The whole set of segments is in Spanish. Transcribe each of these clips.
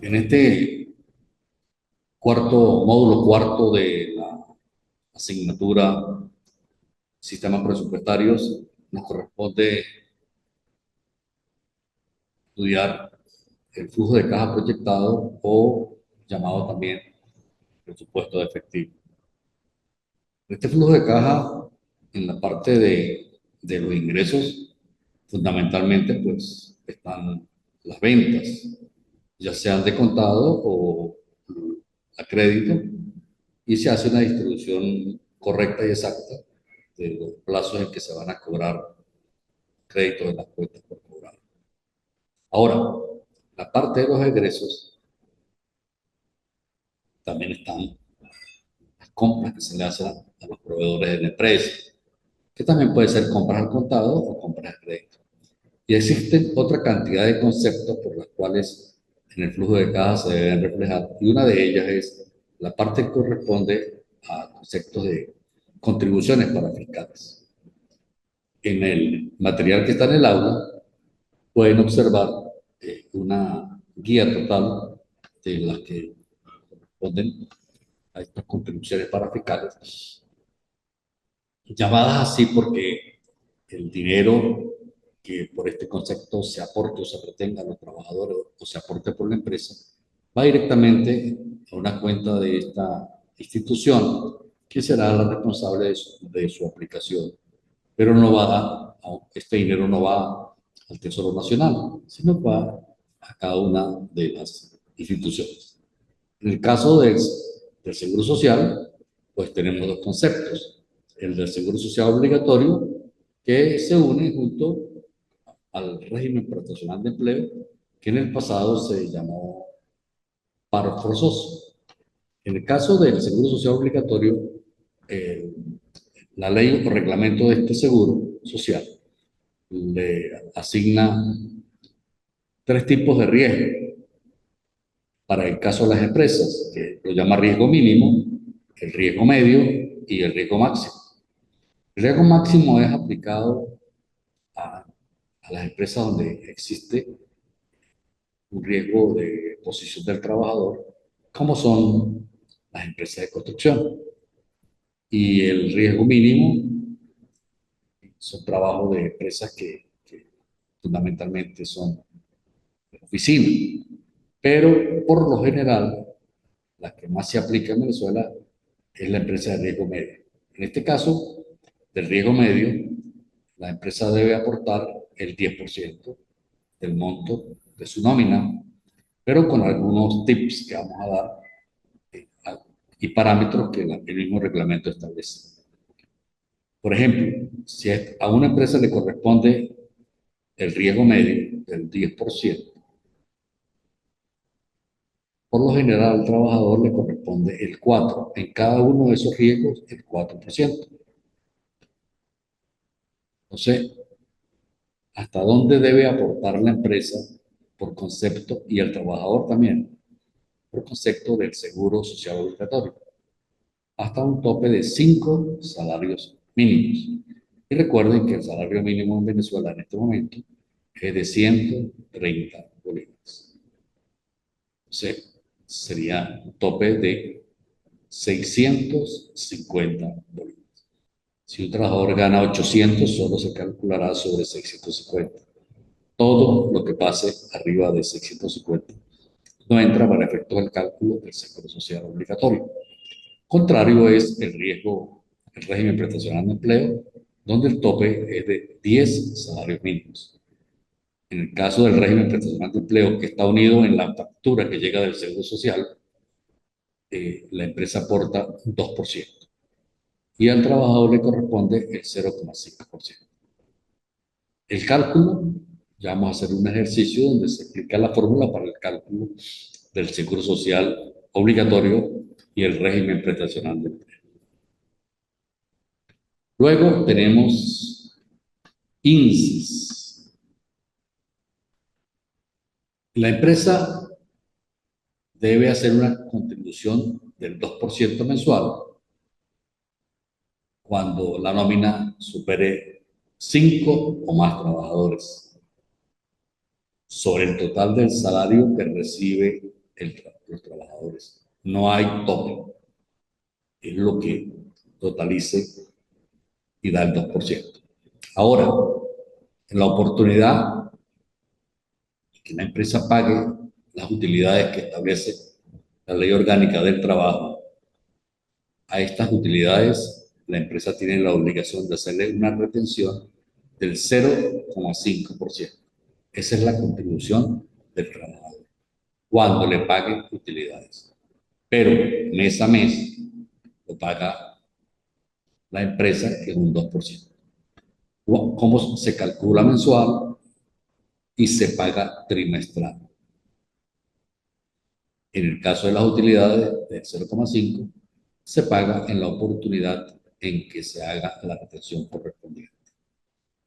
En este módulo cuarto de la asignatura Sistemas Presupuestarios, nos corresponde estudiar el flujo de caja proyectado o llamado también presupuesto de efectivo. Este flujo de caja, en la parte de los ingresos, fundamentalmente pues están las ventas, ya sean de contado o a crédito, y se hace una distribución correcta y exacta de los plazos en que se van a cobrar créditos de las cuentas por cobrar. Ahora, la parte de los egresos también están las compras que se le hacen a los proveedores de la empresa, que también puede ser compras al contado o compras a crédito. Y existen otra cantidad de conceptos por las cuales en el flujo de caja se deben reflejar, y una de ellas es la parte que corresponde a conceptos de contribuciones para fiscales. En el material que está en el aula pueden observar una guía total de las que corresponden a estas contribuciones para fiscales, llamadas así porque el dinero que por este concepto se aporte o se retenga a los trabajadores o se aporte por la empresa, va directamente a una cuenta de esta institución que será la responsable de su aplicación. Pero no va este dinero no va al Tesoro Nacional, sino va a cada una de las instituciones. En el caso del Seguro Social, pues tenemos dos conceptos. El del Seguro Social obligatorio, que se une junto al régimen prestacional de empleo, que en el pasado se llamó paro forzoso. En el caso del Seguro Social obligatorio, eh, la ley o reglamento de este seguro social le asigna tres tipos de riesgo para el caso de las empresas, que lo llama riesgo mínimo, el riesgo medio y el riesgo máximo. El riesgo máximo es aplicado a las empresas donde existe un riesgo de exposición del trabajador, como son las empresas de construcción. Y el riesgo mínimo son trabajos de empresas que fundamentalmente son oficinas. Pero por lo general, la que más se aplica en Venezuela es la empresa de riesgo medio. En este caso, del riesgo medio, la empresa debe aportar el 10% del monto de su nómina, pero con algunos tips que vamos a dar y parámetros que el mismo reglamento establece. Por ejemplo, si a una empresa le corresponde el riesgo medio del 10%, por lo general al trabajador le corresponde el 4%, en cada uno de esos riesgos el 4%. Entonces, ¿hasta dónde debe aportar la empresa por concepto y el trabajador también por concepto del seguro social obligatorio? Hasta un tope de 5 salarios mínimos. Y recuerden que el salario mínimo en Venezuela en este momento es de 130 bolívares. Entonces, sería un tope de 650 bolívares. Si un trabajador gana 800, solo se calculará sobre 650. Todo lo que pase arriba de 650 no entra para efectos del cálculo del seguro social obligatorio. Contrario es el régimen prestacional de empleo, donde el tope es de 10 salarios mínimos. En el caso del régimen prestacional de empleo, que está unido en la factura que llega del seguro social, la empresa aporta un 2% y al trabajador le corresponde el 0,5%. El cálculo, ya vamos a hacer un ejercicio donde se explica la fórmula para el cálculo del seguro social obligatorio y el régimen prestacional de empleo. Luego tenemos INSS. La empresa debe hacer una contribución del 2% mensual cuando la nómina supere 5 o más trabajadores sobre el total del salario que recibe los trabajadores. No hay tope. Es lo que totalice y da el 2%. Ahora, en la oportunidad que la empresa pague las utilidades que establece la Ley Orgánica del Trabajo, a estas utilidades la empresa tiene la obligación de hacerle una retención del 0,5%. Esa es la contribución del trabajador cuando le paguen utilidades. Pero mes a mes lo paga la empresa, que es un 2%. ¿Cómo se calcula mensual y se paga trimestral? En el caso de las utilidades del 0,5, se paga en la oportunidad en que se haga la retención correspondiente.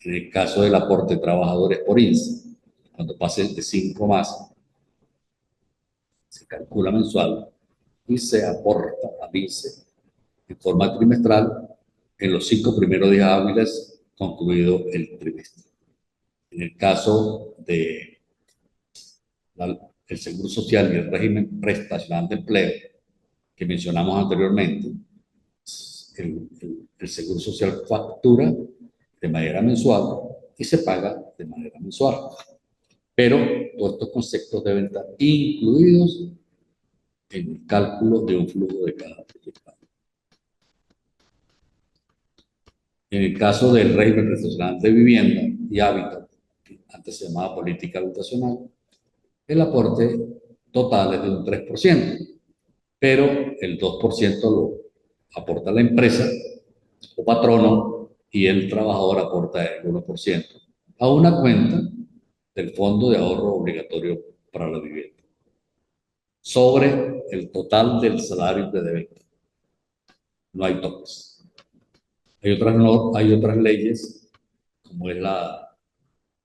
En el caso del aporte de trabajadores por INSS, cuando pase de 5 más, se calcula mensual y se aporta al INSS en forma trimestral en los 5 primeros días hábiles concluido el trimestre. En el caso de el Seguro Social y el régimen prestacional de empleo que mencionamos anteriormente, el Seguro Social factura de manera mensual y se paga de manera mensual. Pero todos estos conceptos deben estar incluidos en el cálculo de un flujo de cada proyecto. En el caso del régimen prestacional de vivienda y hábitat, que antes se llamaba política habitacional, el aporte total es de un 3%, pero el 2% lo aporta la empresa o patrono y el trabajador aporta el 1% a una cuenta del Fondo de Ahorro Obligatorio para la Vivienda sobre el total del salario de venta. No hay topes. Hay otras leyes, como es la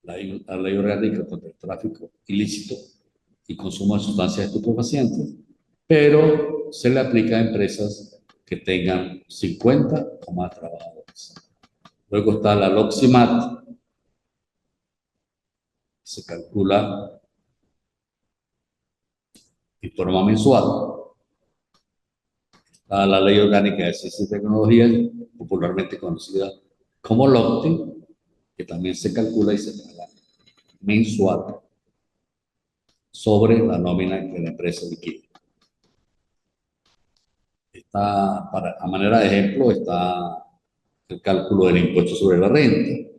ley orgánica contra el tráfico ilícito y consumo de sustancias estupefacientes, pero se le aplica a empresas que tengan 50 o más trabajadores. Luego está la LOXIMAT, se calcula de forma mensual. Está la Ley Orgánica de Ciencia y Tecnología, popularmente conocida como LOCTE, que también se calcula y se paga mensual sobre la nómina que la empresa liquida. A manera de ejemplo, está el cálculo del impuesto sobre la renta,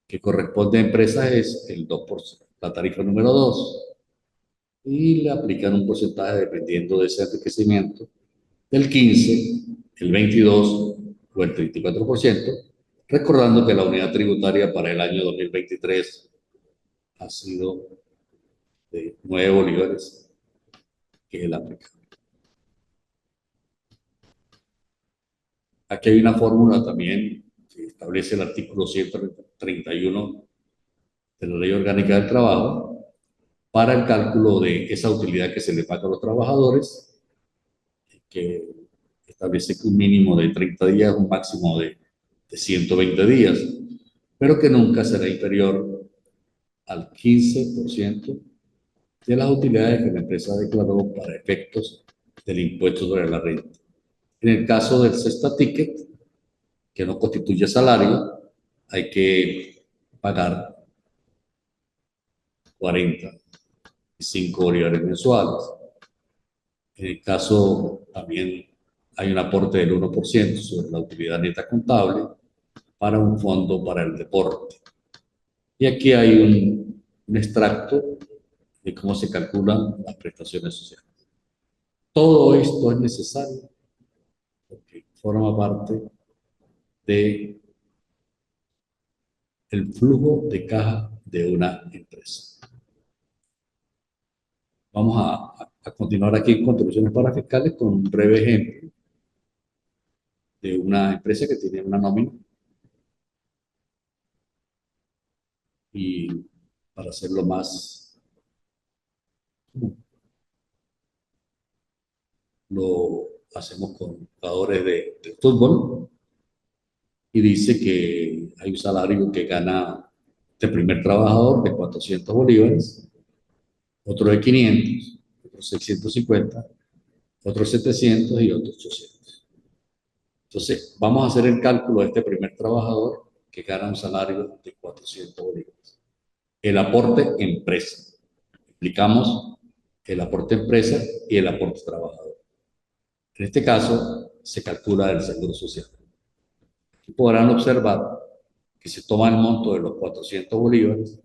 que corresponde a empresas es el 2%, la tarifa número 2, y le aplican un porcentaje dependiendo de ese enriquecimiento del 15, el 22 o el 34%, recordando que la unidad tributaria para el año 2023 ha sido de 9 bolívares, que es el aplicable. Aquí hay una fórmula también que establece el artículo 131 de la Ley Orgánica del Trabajo para el cálculo de esa utilidad que se le paga a los trabajadores, que establece que un mínimo de 30 días, un máximo de 120 días, pero que nunca será inferior al 15% de las utilidades que la empresa declaró para efectos del impuesto sobre la renta. En el caso del cesta ticket, que no constituye salario, hay que pagar 45 bolívares mensuales. En el caso también hay un aporte del 1% sobre la utilidad neta contable para un fondo para el deporte. Y aquí hay un extracto de cómo se calculan las prestaciones sociales. Todo esto es necesario porque forma parte del flujo de caja de una empresa. Vamos a continuar aquí en contribuciones parafiscales con un breve ejemplo de una empresa que tiene una nómina y para hacerlo más lo hacemos con jugadores de fútbol y dice que hay un salario que gana este primer trabajador de 400 bolívares, otro de 500, otro otros 650, otros 700 y otros 800. Entonces, vamos a hacer el cálculo de este primer trabajador que gana un salario de 400 bolívares. El aporte empresa. Explicamos el aporte empresa y el aporte trabajador. En este caso, se calcula el seguro social. Aquí podrán observar que se toma el monto de los 400 bolívares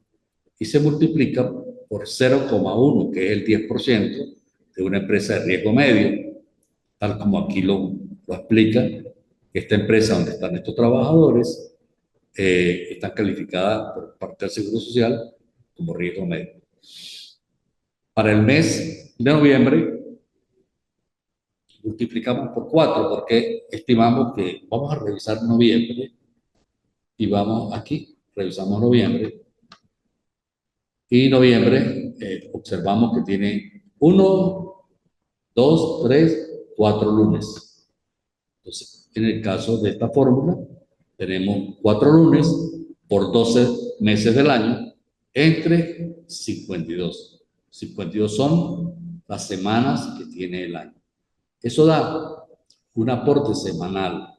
y se multiplica por 0,1, que es el 10% de una empresa de riesgo medio, tal como aquí lo explica. Esta empresa donde están estos trabajadores está calificada por parte del Seguro Social como riesgo medio. Para el mes de noviembre, multiplicamos por 4 porque estimamos que vamos a revisar noviembre y vamos aquí, revisamos noviembre y noviembre observamos que tiene 1, 2, 3, 4 lunes. Entonces, en el caso de esta fórmula, tenemos 4 lunes por 12 meses del año entre 52. 52 son las semanas que tiene el año. Eso da un aporte semanal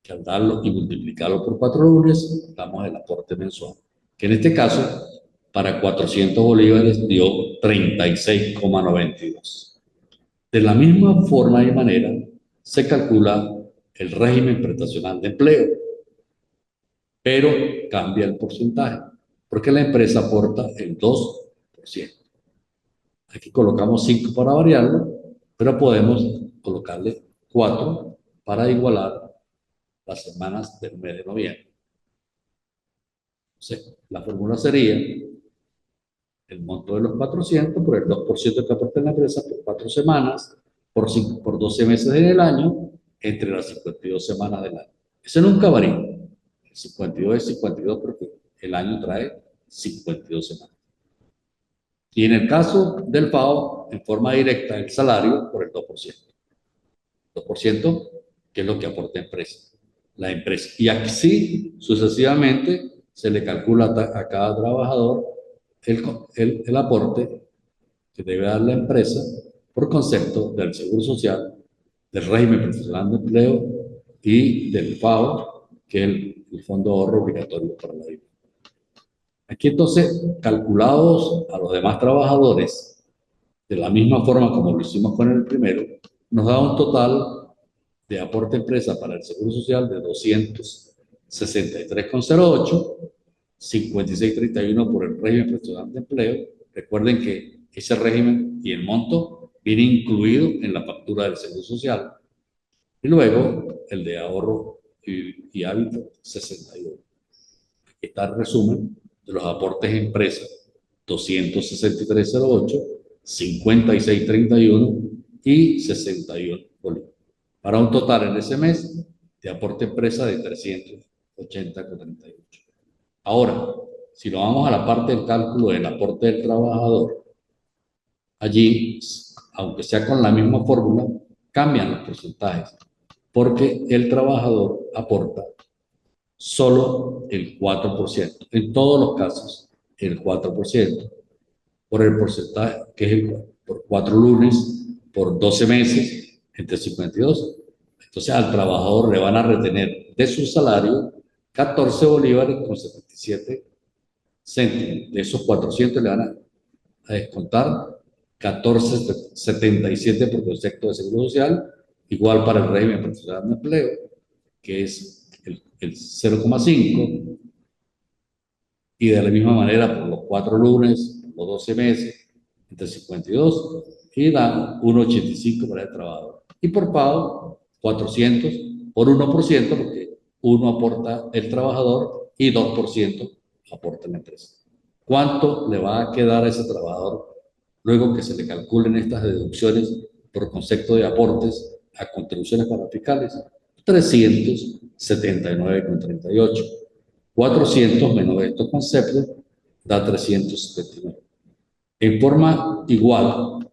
que al darlo y multiplicarlo por 4 lunes, damos el aporte mensual, que en este caso, para 400 bolívares dio 36,92. De la misma forma y manera, se calcula el régimen prestacional de empleo, pero cambia el porcentaje, porque la empresa aporta el 2%. Aquí colocamos 5 para variarlo, pero podemos colocarle 4 para igualar las semanas del mes de noviembre. Entonces, la fórmula sería el monto de los 400 por el 2% que aporta la empresa por 4 semanas, por 12 meses en el año, entre las 52 semanas del año. Ese nunca varía. El 52 es 52 porque el año trae 52 semanas. Y en el caso del pago, en forma directa, el salario por el 2%. 2%, que es lo que aporta la empresa. Y así, sucesivamente, se le calcula a cada trabajador el aporte que debe dar la empresa por concepto del Seguro Social, del régimen profesional de empleo y del FAO, que es el Fondo de Ahorro Obligatorio para la vida. Aquí entonces, calculados a los demás trabajadores, de la misma forma como lo hicimos con el primero, nos da un total de aporte empresa para el Seguro Social de 263,08, 56,31 por el régimen profesional de empleo. Recuerden que ese régimen y el monto viene incluido en la factura del Seguro Social. Y luego el de ahorro y hábito, 61. Aquí está el resumen de los aportes empresa, 263,08, 56,31 y 61 bolívares, para un total en ese mes de aporte empresa de 380,38. Ahora, si nos vamos a la parte del cálculo del aporte del trabajador, allí, aunque sea con la misma fórmula, cambian los porcentajes, porque el trabajador aporta solo el 4%, en todos los casos el 4%, por el porcentaje que es por 4 lunes, por 12 meses, entre 52. Entonces al trabajador le van a retener de su salario 14 bolívares con 77 céntimos. De esos 400 le van a descontar 14,77 por concepto de seguro social, igual para el régimen profesional de empleo, que es el 0,5, y de la misma manera por los 4 lunes, los 12 meses, entre 52, y dan 1,85 para el trabajador. Y por pago, 400 por 1%, porque 1 aporta el trabajador y 2% aporta la empresa. ¿Cuánto le va a quedar a ese trabajador luego que se le calculen estas deducciones por concepto de aportes a contribuciones para fiscales? 379,38. 400 menos estos conceptos da 379. En forma igual,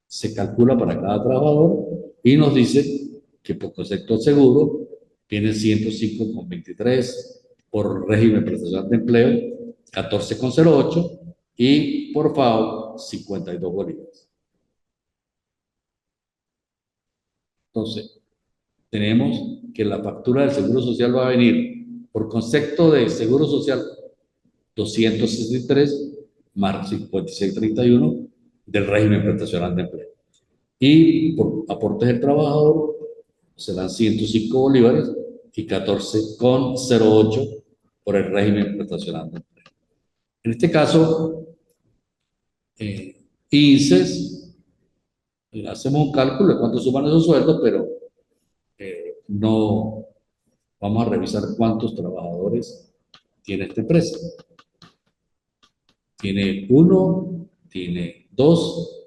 se calcula para cada trabajador y nos dice que por concepto seguro viene 105,23, por régimen prestacional de empleo 14,08 y por FAO 52 bolívares. Entonces, tenemos que la factura del Seguro Social va a venir por concepto de Seguro Social 263 más 5631 del régimen prestacional de empleo. Y por aportes del trabajador serán 105 bolívares y 14,08 por el régimen prestacional de empleo. En este caso, INSES, hacemos un cálculo de cuánto suman esos sueldos, pero no vamos a revisar cuántos trabajadores tiene esta empresa. Tiene uno, tiene dos,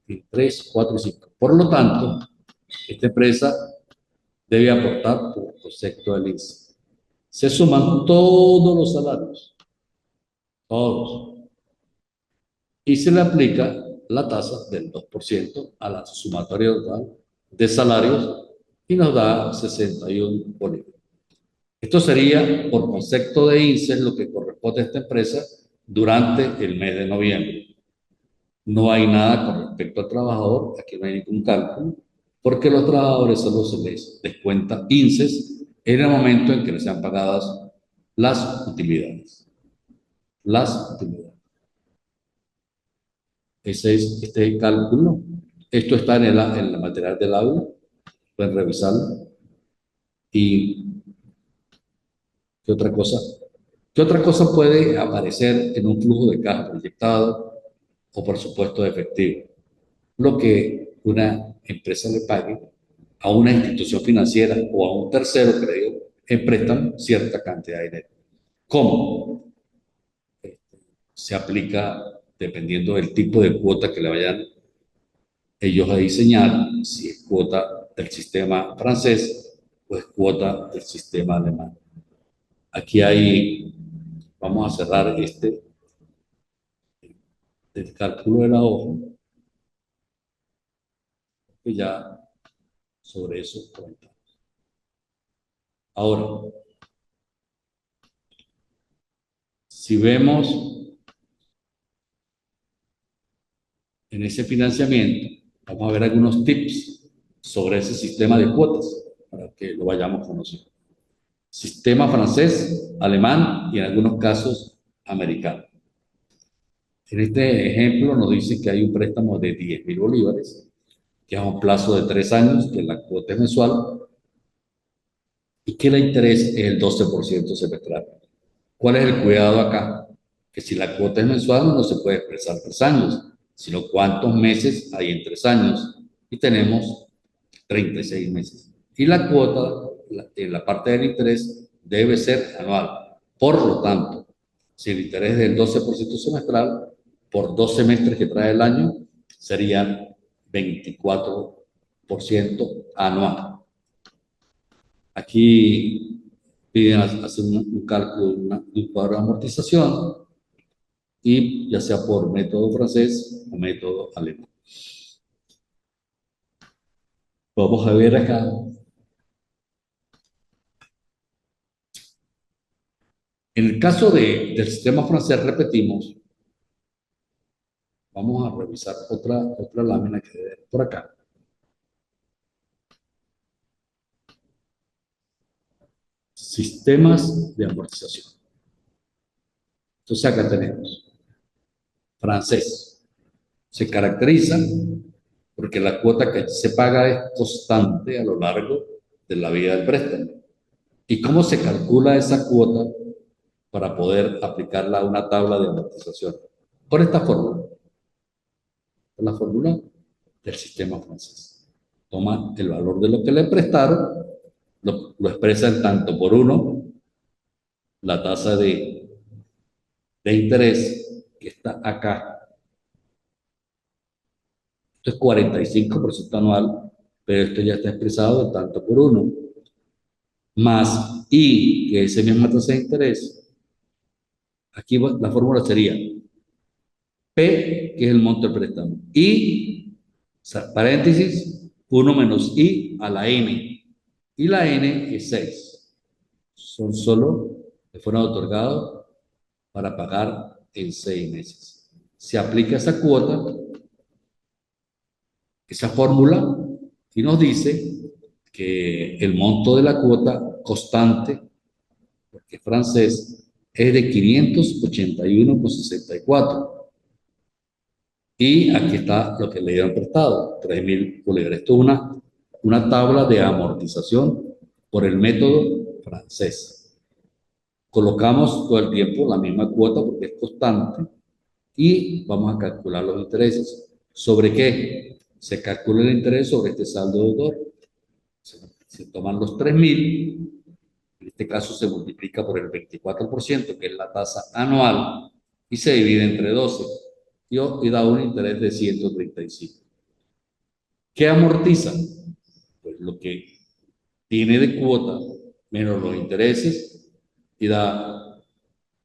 tiene tres, cuatro y cinco. Por lo tanto, esta empresa debe aportar por concepto del INSEE. Se suman todos los salarios, todos, y se le aplica la tasa del 2% a la sumatoria total de salarios y nos da 61 bolívares. Esto sería por concepto de INSEE lo que corresponde a esta empresa durante el mes de noviembre. No hay nada con respecto al trabajador, aquí no hay ningún cálculo, porque los trabajadores solo se les descuenta INSEE en el momento en que les sean pagadas las utilidades. Las utilidades. Este es el cálculo. Esto está en el material del aula, pueden revisarlo. ¿Y qué otra cosa? ¿Qué otra cosa puede aparecer en un flujo de caja proyectado o por supuesto de efectivo? Lo que una empresa le pague a una institución financiera o a un tercero que le dio en préstamo cierta cantidad de dinero. ¿Cómo? Se aplica dependiendo del tipo de cuota que le vayan ellos a diseñar, si es cuota del sistema francés o es cuota del sistema alemán. Aquí hay, vamos a cerrar el cálculo de la hoja, que ya sobre eso comentamos. Ahora, si vemos en ese financiamiento, vamos a ver algunos tips sobre ese sistema de cuotas para que lo vayamos conociendo. Sistema francés, alemán y en algunos casos americano. En este ejemplo nos dice que hay un préstamo de 10.000 bolívares, que es a un plazo de 3 años, que la cuota es mensual y que el interés es el 12% semestral. ¿Cuál es el cuidado acá? Que si la cuota es mensual no se puede expresar 3 años, sino cuántos meses hay en 3 años. Y tenemos 36 meses. Y la cuota, en la parte del interés, debe ser anual. Por lo tanto, si el interés es del 12% semestral, por 2 semestres que trae el año, serían 24% anual. Aquí piden hacer un cálculo de un cuadro de amortización y ya sea por método francés o método alemán. Vamos a ver acá. En el caso del sistema francés, repetimos, vamos a revisar otra lámina que debe por acá. Sistemas de amortización. Entonces acá tenemos francés. Se caracteriza porque la cuota que se paga es constante a lo largo de la vida del préstamo. ¿Y cómo se calcula esa cuota para poder aplicarla a una tabla de amortización? Por esta fórmula. Por la fórmula del sistema francés. Toman el valor de lo que le prestaron, lo expresan tanto por uno, la tasa de interés que está acá. Esto es 45% anual, pero esto ya está expresado tanto por uno, más I, que es esa misma tasa de interés. Aquí la fórmula sería P, que es el monto del préstamo, I, paréntesis, 1 menos I a la N, y la N es 6. Son solo que fueron otorgados para pagar en 6 meses. Se aplica esa cuota, esa fórmula, y nos dice que el monto de la cuota constante, porque es francés, es de 581,64. Y aquí está lo que le dieron prestado, 3.000 bolívares. Esto es una tabla de amortización por el método francés. Colocamos todo el tiempo la misma cuota porque es constante y vamos a calcular los intereses. ¿Sobre qué? Se calcula el interés sobre este saldo deudor. Se toman los 3.000, en este caso se multiplica por el 24%, que es la tasa anual, y se divide entre 12 y da un interés de 135. ¿Qué amortiza? Pues lo que tiene de cuota menos los intereses y da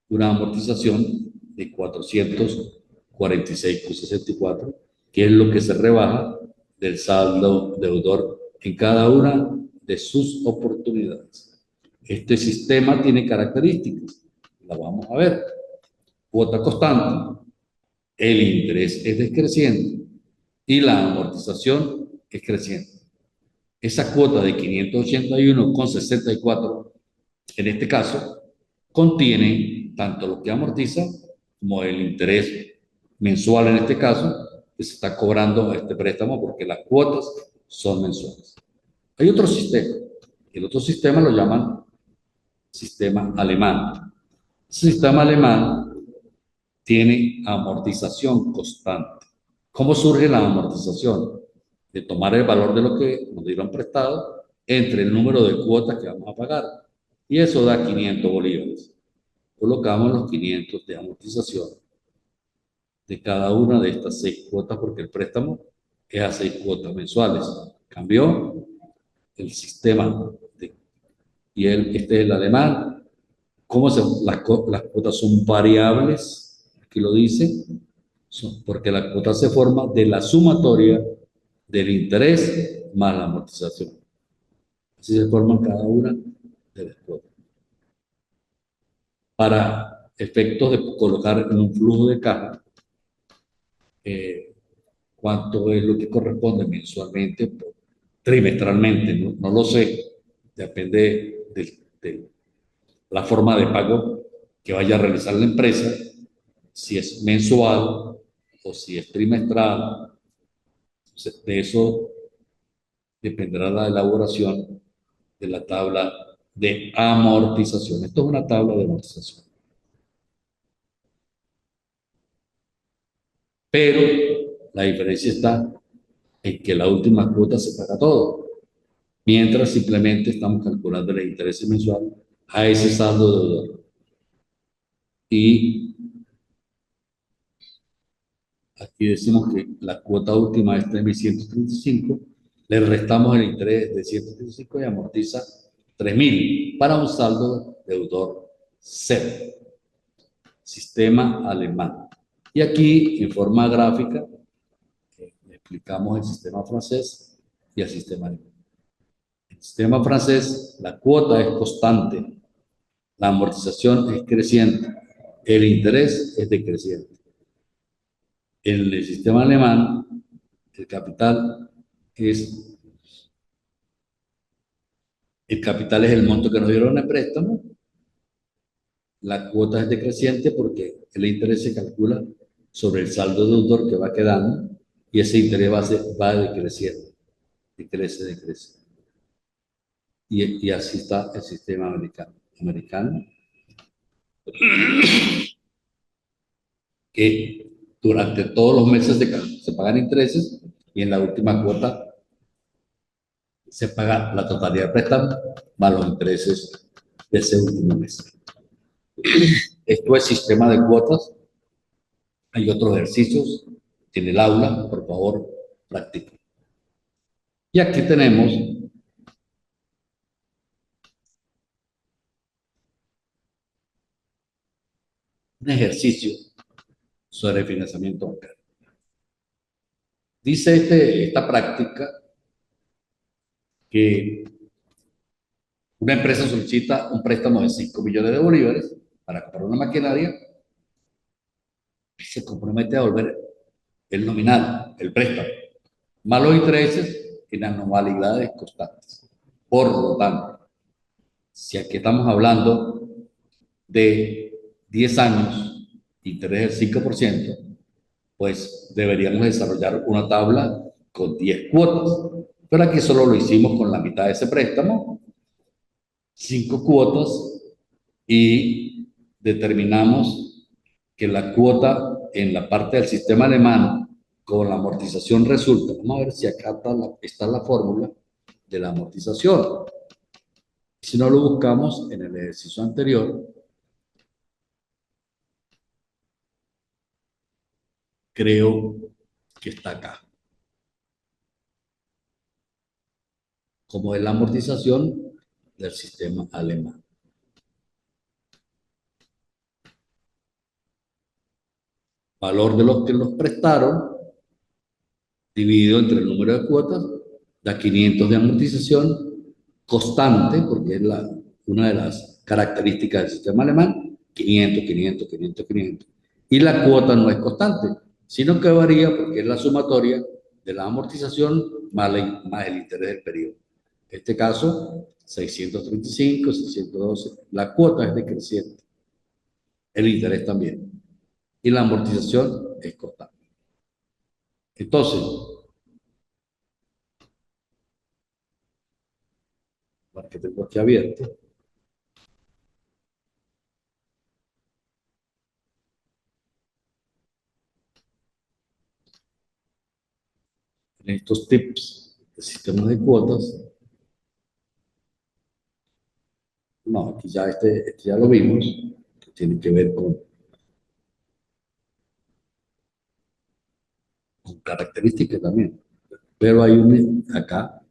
una amortización de 446,64, que es lo que se rebaja del saldo deudor en cada una de sus oportunidades. Este sistema tiene características, la vamos a ver. Cuota constante, el interés es decreciente y la amortización es creciente. Esa cuota de 581,64, en este caso, contiene tanto lo que amortiza como el interés mensual, en este caso, que se está cobrando a este préstamo porque las cuotas son mensuales. Hay otro sistema. El otro sistema lo llaman sistema alemán. El sistema alemán tiene amortización constante. ¿Cómo surge la amortización? De tomar el valor de lo que nos dieron prestado entre el número de cuotas que vamos a pagar. Y eso da 500 bolívares. Colocamos los 500 de amortización de cada una de estas 6 cuotas porque el préstamo es a 6 cuotas mensuales. Cambió el sistema y este es el alemán. Las cuotas son variables? Aquí lo dice, porque la cuota se forma de la sumatoria del interés más la amortización. Así se forman cada una de las cuotas. Para efectos de colocar en un flujo de caja, cuánto es lo que corresponde mensualmente, trimestralmente, no lo sé, depende de la forma de pago que vaya a realizar la empresa, si es mensual o si es trimestral. De eso dependerá la elaboración de la tabla de amortización. Esto es una tabla de amortización. Pero la diferencia está en que la última cuota se paga todo, mientras simplemente estamos calculando el interés mensual a ese saldo deudor. Y aquí decimos que la cuota última es 3.135, le restamos el interés de 135 y amortiza 3.000 para un saldo deudor cero. Sistema alemán. Y aquí, en forma gráfica, explicamos el sistema francés y el sistema alemán. El sistema francés, la cuota es constante, la amortización es creciente, el interés es decreciente. En el sistema alemán, el capital es el monto que nos dieron en préstamo, la cuota es decreciente porque el interés se calcula sobre el saldo deudor que va quedando y ese interés va decreciendo, decrece. Y así está el sistema americano, que durante todos los meses se pagan intereses y en la última cuota se paga la totalidad del préstamo más los intereses de ese último mes. Esto es sistema de cuotas. Hay otros ejercicios en el aula, por favor, practiquen. Y aquí tenemos un ejercicio sobre financiamiento bancario. Dice esta práctica que una empresa solicita un préstamo de 5 millones de bolívares para comprar una maquinaria se compromete a devolver el nominal, el préstamo, más los intereses en anualidades constantes. Por lo tanto, si aquí estamos hablando de 10 años, interés del 5%, pues deberíamos desarrollar una tabla con 10 cuotas. Pero aquí solo lo hicimos con la mitad de ese préstamo, 5 cuotas, y determinamos que la cuota en la parte del sistema alemán con la amortización resulta. Vamos a ver si acá está la fórmula de la amortización. Si no lo buscamos en el ejercicio anterior, creo que está acá. Como es la amortización del sistema alemán. Valor de los que los prestaron dividido entre el número de cuotas, da 500 de amortización constante, porque es una de las características del sistema alemán, 500, 500, 500, 500. Y la cuota no es constante, sino que varía porque es la sumatoria de la amortización más el interés del periodo. En este caso, 635, 612. La cuota es decreciente, el interés también. Y la amortización es constante. Entonces, que tengo aquí abierto, en estos tips de sistemas de cuotas, no, aquí ya este ya lo vimos, que tiene que ver con características también. Pero hay acá,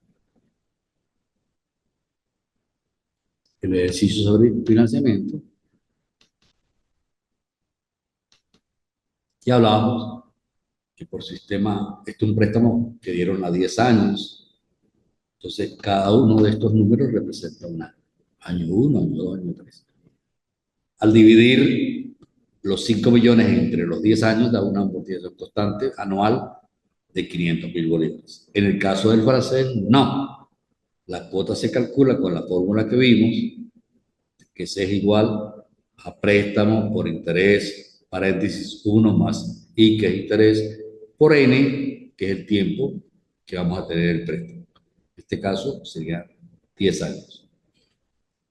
el ejercicio sobre financiamiento, y hablábamos que por sistema, este es un préstamo que dieron a 10 años, entonces cada uno de estos números representa un año. Año 1, año 2, año 3. Al dividir los 5 millones entre los 10 años, da una amortización constante anual de 500.000 bolívares. En el caso del francés, no. La cuota se calcula con la fórmula que vimos, que es igual a préstamo por interés, paréntesis 1 más I, que es interés, por N, que es el tiempo que vamos a tener el préstamo. En este caso sería 10 años.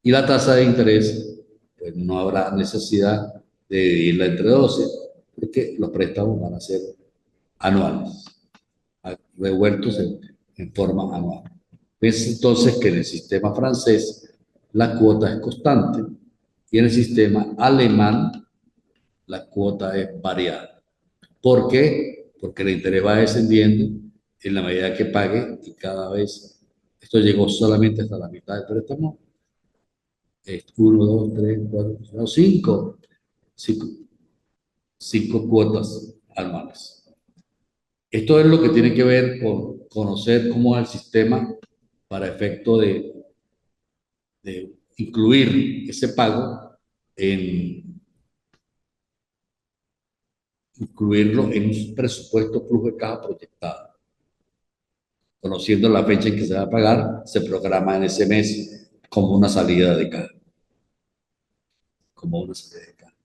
Y la tasa de interés, pues no habrá necesidad de dividirla entre 12, porque los préstamos van a ser anuales, revueltos en forma anual. Es entonces que en el sistema francés la cuota es constante y en el sistema alemán la cuota es variable. ¿Por qué? Porque el interés va descendiendo en la medida que pague y cada vez, esto llegó solamente hasta la mitad del préstamo, 1, 2, 3, 4, 5, 5 cuotas anuales. Esto es lo que tiene que ver con conocer cómo es el sistema para efecto de incluir ese pago incluirlo en un presupuesto flujo de caja proyectado. Conociendo la fecha en que se va a pagar, se programa en ese mes como una salida de caja. Como una salida de caja.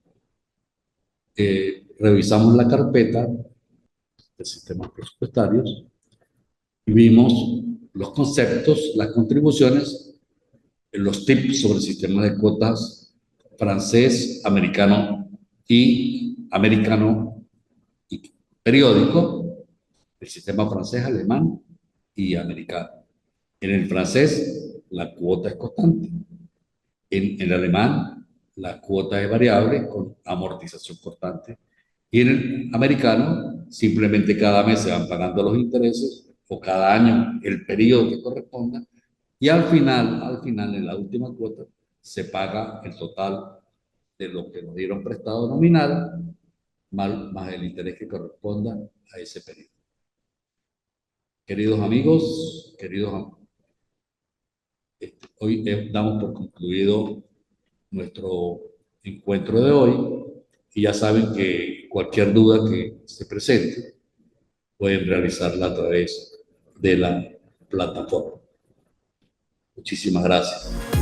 Revisamos la carpeta de sistemas presupuestarios y vimos los conceptos, las contribuciones, los tips sobre el sistema de cuotas francés, americano y periódico, el sistema francés, alemán y americano. En el francés, la cuota es constante. En el alemán, la cuota es variable con amortización constante. Y en el americano, simplemente cada mes se van pagando los intereses o cada año el periodo que corresponda. Y al final, en la última cuota, se paga el total de lo que nos dieron prestado nominal más el interés que corresponda a ese periodo. Queridos amigos, hoy damos por concluido nuestro encuentro de hoy y ya saben que cualquier duda que se presente, pueden realizarla a través de la plataforma. Muchísimas gracias.